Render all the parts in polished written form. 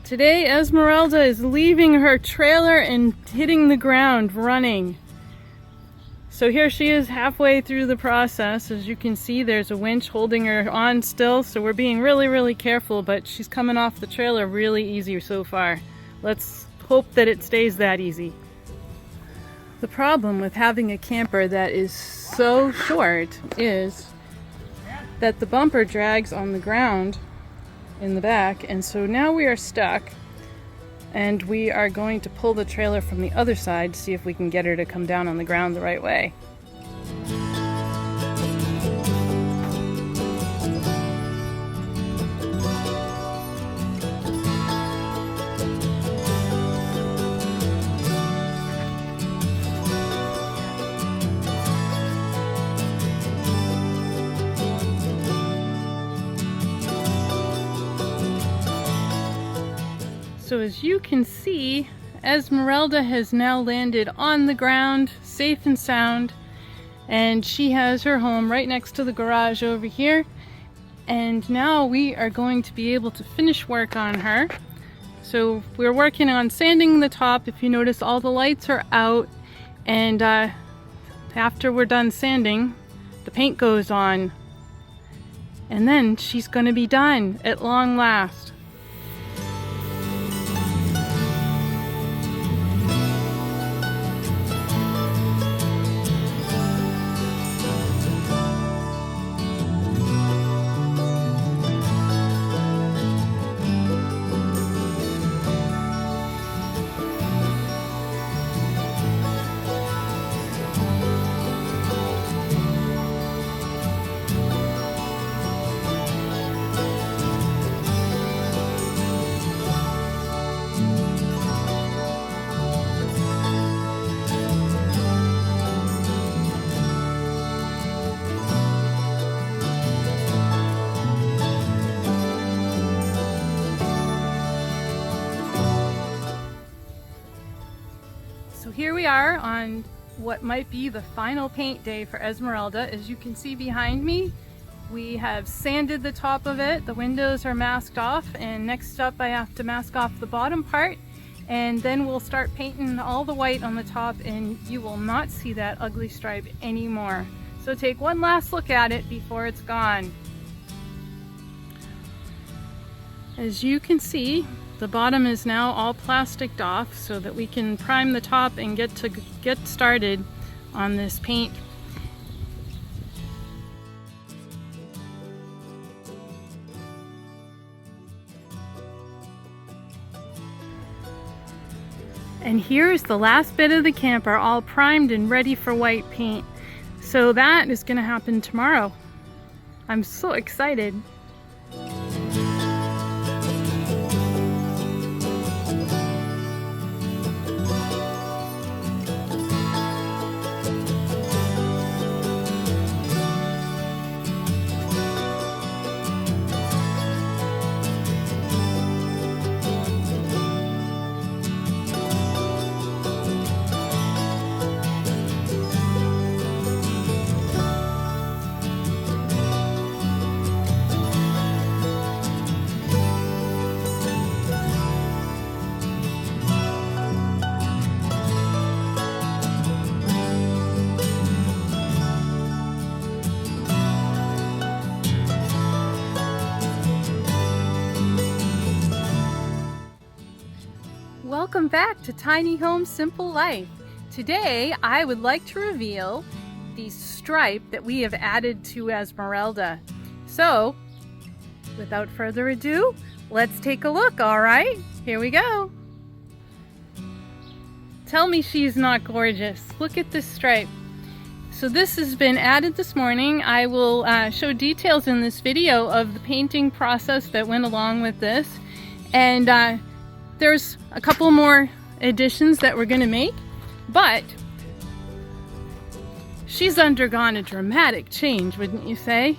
Today, Esmerelda is leaving her trailer and hitting the ground running. So here she is halfway through the process. As you can see, there's a winch holding her on still, so we're being really careful, but she's coming off the trailer really easy so far. Let's hope that it stays that easy. The problem with having a camper that is so short is that the bumper drags on the ground in the back, and so now we are stuck, and we are going to pull the trailer from the other side to see if we can get her to come down on the ground the right way. So as you can see, Esmerelda has now landed on the ground, safe and sound, and she has her home right next to the garage over here. And now we are going to be able to finish work on her. So we're working on sanding the top. If you notice, all the lights are out, and after we're done sanding, the paint goes on. And then she's going to be done at long last. So here we are on what might be the final paint day for Esmerelda. As you can see behind me, we have sanded the top of it. The windows are masked off, and next up I have to mask off the bottom part, and then we'll start painting all the white on the top, and you will not see that ugly stripe anymore. So take one last look at it before it's gone. As you can see, the bottom is now all plasticed off so that we can prime the top and get started on this paint. And here's the last bit of the camper, all primed and ready for white paint. So that is going to happen tomorrow. I'm so excited. Welcome back to Tiny Home Simple Life. Today I would like to reveal the stripe that we have added to Esmerelda. So without further ado, let's take a look. All right, here we go. Tell me she's not gorgeous. Look at this stripe. So this has been added this morning. I will show details in this video of the painting process that went along with this, and there's a couple more additions that we're going to make, but she's undergone a dramatic change, wouldn't you say?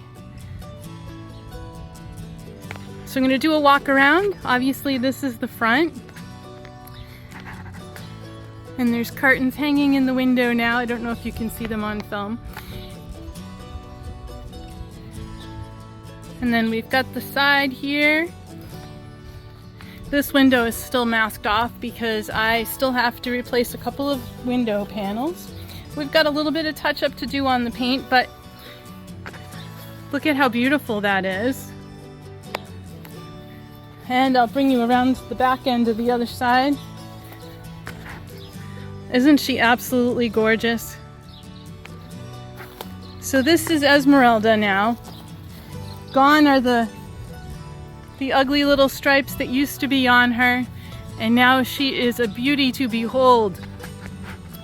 So I'm going to do a walk around. Obviously this is the front, and there's curtains hanging in the window now. I don't know if you can see them on film. And then we've got the side here. This window is still masked off because I still have to replace a couple of window panels. We've got a little bit of touch up to do on the paint, but look at how beautiful that is. And I'll bring you around the back end of the other side. Isn't she absolutely gorgeous? So this is Esmerelda now. Gone are the ugly little stripes that used to be on her, and now she is a beauty to behold.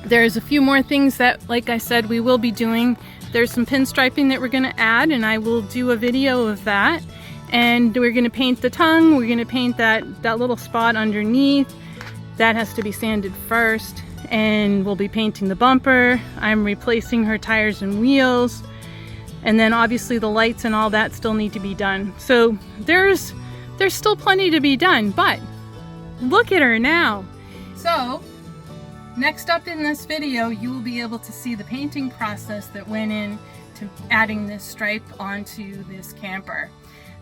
There's a few more things that, like I said, we will be doing. There's some pinstriping that we're going to add, and I will do a video of that. And we're going to paint the tongue. We're going to paint that little spot underneath. That has to be sanded first. And we'll be painting the bumper. I'm replacing her tires and wheels. And then obviously the lights and all that still need to be done. So there's still plenty to be done, but look at her now. So next up in this video, you will be able to see the painting process that went in to adding this stripe onto this camper.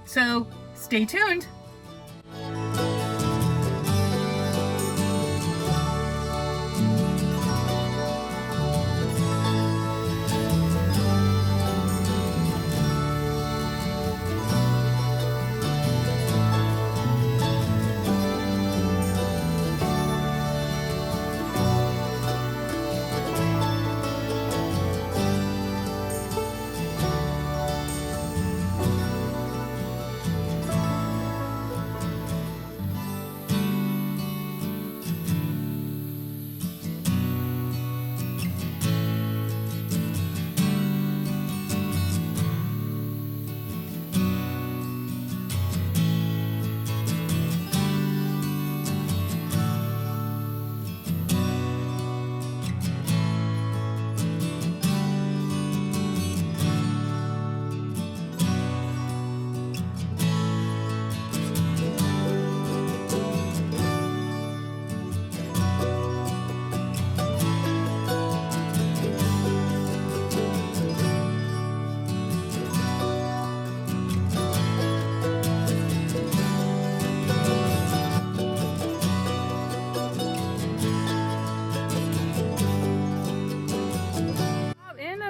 So stay tuned.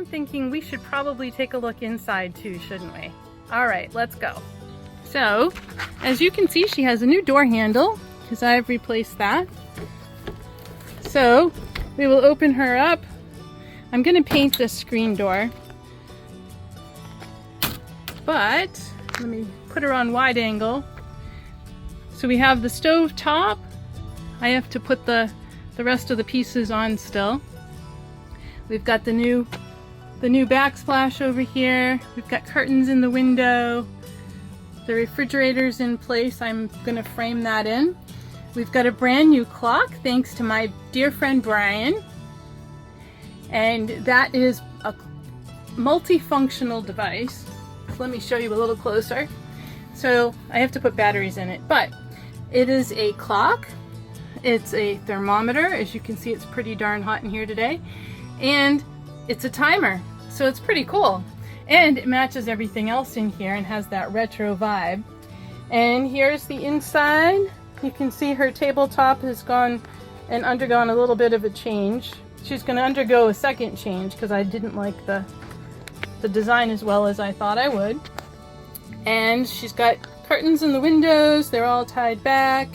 Thinking we should probably take a look inside too, shouldn't we? All right, let's go. So, as you can see, she has a new door handle because I've replaced that. So, we will open her up. I'm going to paint this screen door, but let me put her on wide angle. So we have the stove top. I have to put the rest of the pieces on still. We've got the new backsplash over here. We've got curtains in the window. The refrigerator's in place. I'm gonna frame that in. We've got a brand new clock thanks to my dear friend Brian. And that is a multifunctional device. So let me show you a little closer. So I have to put batteries in it, but it is a clock. It's a thermometer. As you can see, it's pretty darn hot in here today. And it's a timer. So it's pretty cool, and it matches everything else in here and has that retro vibe. And here's the inside. You can see her tabletop has gone and undergone a little bit of a change. She's going to undergo a second change because I didn't like the design as well as I thought I would. And she's got curtains in the windows. They're all tied back.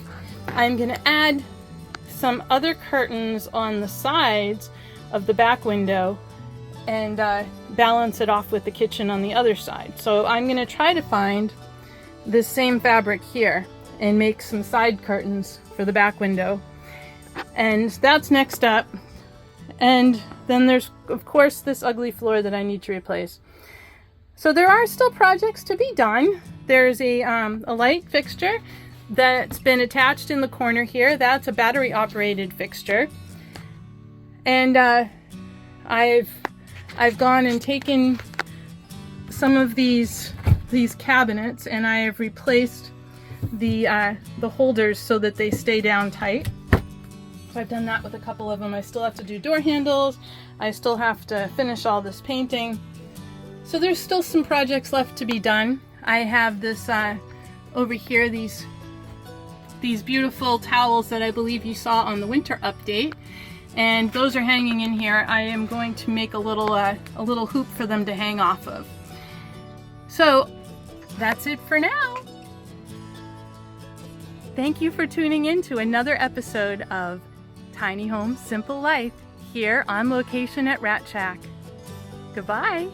I'm going to add some other curtains on the sides of the back window and balance it off with the kitchen on the other side. So I'm going to try to find this same fabric here and make some side curtains for the back window. And that's next up. And then there's, of course, this ugly floor that I need to replace. So there are still projects to be done. There's a light fixture that's been attached in the corner here. That's a battery operated fixture. And I've gone and taken some of these cabinets and I have replaced the holders so that they stay down tight. So I've done that with a couple of them. I still have to do door handles. I still have to finish all this painting. So there's still some projects left to be done. I have this over here, these these beautiful towels that I believe you saw on the winter update. And those are hanging in here. I am going to make a little hoop for them to hang off of. So that's it for now. Thank you for tuning in to another episode of Tiny Home Simple Life here on location at Rat Shack. Goodbye.